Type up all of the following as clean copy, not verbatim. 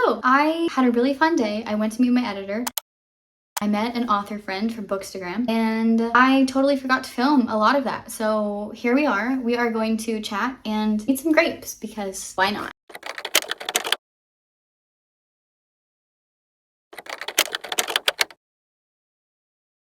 So I had a really fun day. I went to meet my editor. I met an author friend from Bookstagram, and I totally forgot to film a lot of that. So here we are. We are going to chat and eat some grapes because why not?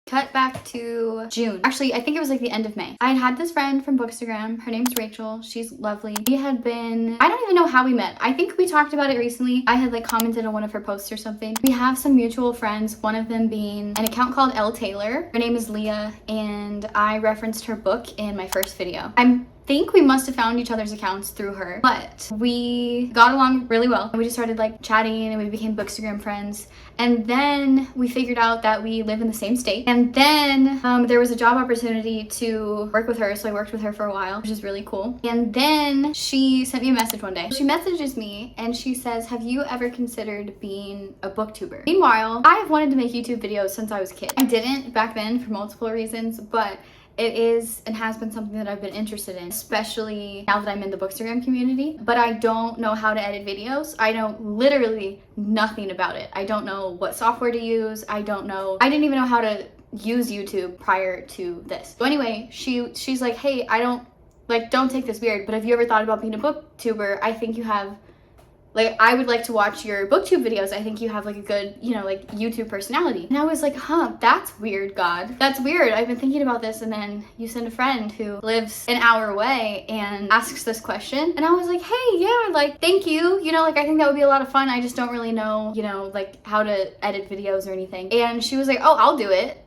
Cut back to June. Actually, I think it was like the end of May. I had this friend from Bookstagram. Her name's Rachel. She's lovely. We had been, I don't even know how we met. I think we talked about it recently. I had like commented on one of her posts or something. We have some mutual friends, one of them being an account called L. Taylor. Her name is Leah, and I referenced her book in my first video. I think we must have found each other's accounts through her, but we got along really well. We just started like chatting and we became Bookstagram friends. And then we figured out that we live in the same state. And then there was a job opportunity to work with her. So I worked with her for a while, which is really cool. And then she sent me a message one day. She messages me and she says, have you ever considered being a booktuber? Meanwhile, I have wanted to make YouTube videos since I was a kid. I didn't back then for multiple reasons, but it is and has been something that I've been interested in, especially now that I'm in the Bookstagram community. But I don't know how to edit videos. I know literally nothing about it. I don't know what software to use. I didn't even know how to use YouTube prior to this. So anyway, she's like, hey, don't take this weird, but have you ever thought about being a booktuber? I think you have, I would like to watch your BookTube videos. I think you have like a good, YouTube personality. And I was like, huh, that's weird, God. That's weird. I've been thinking about this. And then you send a friend who lives an hour away and asks this question. And I was like, hey, yeah, thank you. I think that would be a lot of fun. I just don't really know, how to edit videos or anything. And she was like, oh, I'll do it.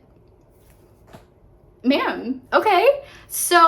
Man, okay. So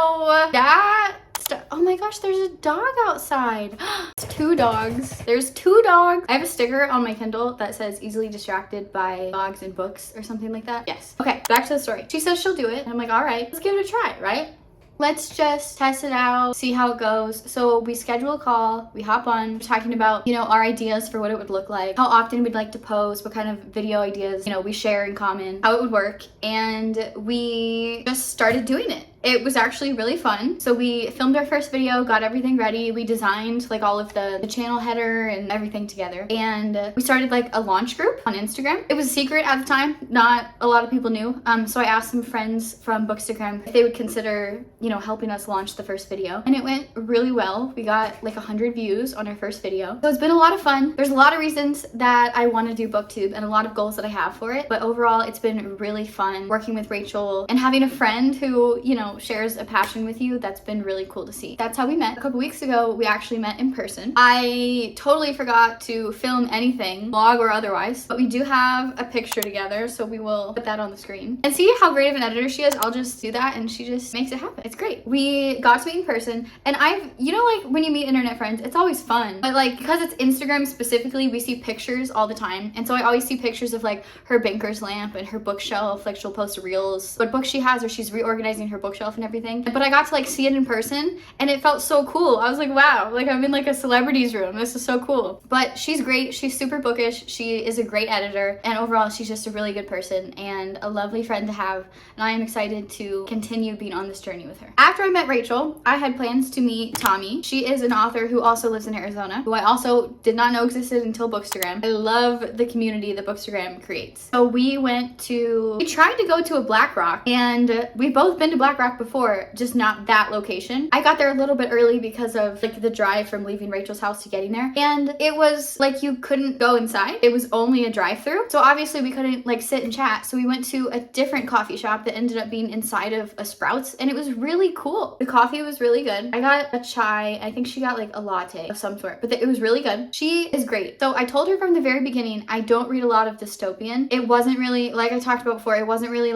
oh my gosh, there's a dog outside. It's two dogs. There's two dogs. I have a sticker on my Kindle that says easily distracted by dogs and books or something like that. Yes. Okay, back to the story. She says she'll do it. And I'm like, all right, let's give it a try, right? Let's just test it out, see how it goes. So we schedule a call, we hop on, we're talking about, our ideas for what it would look like, how often we'd like to post, what kind of video ideas, we share in common, how it would work. And we just started doing it. It was actually really fun. So we filmed our first video, got everything ready. We designed all of the channel header and everything together. And we started a launch group on Instagram. It was a secret at the time. Not a lot of people knew. So I asked some friends from Bookstagram if they would consider, helping us launch the first video. And it went really well. We got 100 views on our first video. So it's been a lot of fun. There's a lot of reasons that I want to do BookTube and a lot of goals that I have for it. But overall, it's been really fun working with Rachel and having a friend who, shares a passion with you. That's been really cool to see. That's how we met. A couple weeks ago, we actually met in person. I totally forgot to film anything, vlog or otherwise, but we do have a picture together, so we will put that on the screen. And see how great of an editor she is? I'll just do that and she just makes it happen. It's great. We got to meet in person, and when you meet internet friends, it's always fun. But because it's Instagram specifically, we see pictures all the time. And so I always see pictures of her banker's lamp and her bookshelf. She'll post reels, what books she has, or she's reorganizing her bookshelf and everything. But I got to see it in person, and it felt so cool. I was like, wow, I'm in a celebrity's room. This is so cool. But she's great. She's super bookish. She is a great editor, and overall she's just a really good person and a lovely friend to have. And I am excited to continue being on this journey with her. After I met Rachel, I had plans to meet Tommy. She is an author who also lives in Arizona, who I also did not know existed until Bookstagram. I love the community that Bookstagram creates. So we tried to go to a Black Rock, and we've both been to Black Rock before, just not that location. I got there a little bit early because of the drive from leaving Rachel's house to getting there. And it was you couldn't go inside. It was only a drive-through. So obviously we couldn't sit and chat. So we went to a different coffee shop that ended up being inside of a Sprouts, and it was really cool. The coffee was really good. I got a chai. I think she got a latte of some sort, but it was really good. She is great. So I told her from the very beginning, I don't read a lot of dystopian. It wasn't really, like I talked about before, it wasn't really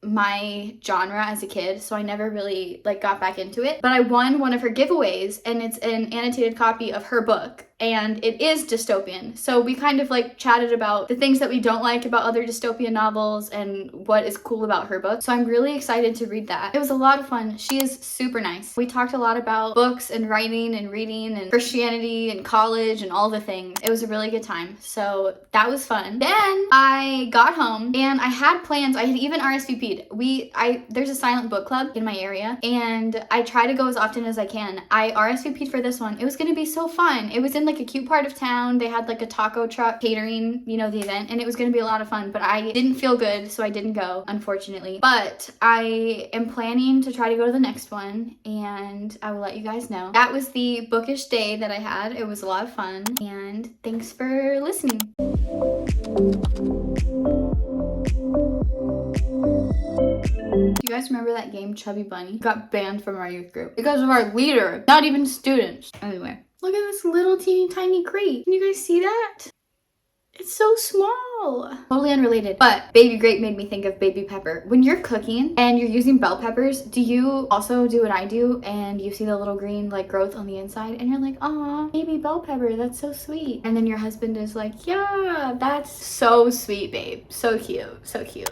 my genre as a kid, so I never really got back into it. But I won one of her giveaways, and it's an annotated copy of her book, and it is dystopian. So we kind of chatted about the things that we don't like about other dystopian novels and what is cool about her book. So I'm really excited to read that. It was a lot of fun. She is super nice. We talked a lot about books and writing and reading and Christianity and college and all the things. It was a really good time. So that was fun. Then I got home and I had plans. I had even RSVP'd. There's a silent book club in my area, and I try to go as often as I can. I RSVP'd for this one. It was going to be so fun. It was in in like a cute part of town. They had like a taco truck catering, you know, the event, and it was gonna be a lot of fun, but I didn't feel good, so I didn't go, unfortunately. But I am planning to try to go to the next one, and I will let you guys know. That was the bookish day that I had. It was a lot of fun, and thanks for listening. Do you guys remember that game Chubby Bunny? Got banned from our youth group because of our leader, not even students. Anyway, look at this little teeny tiny crate. Can you guys see that? It's so small. Totally unrelated, but baby grape made me think of baby pepper. When you're cooking and you're using bell peppers, do you also do what I do and you see the little green like growth on the inside and you're like, aw, baby bell pepper, that's so sweet. And then your husband is like, yeah, that's so sweet, babe. So cute, so cute.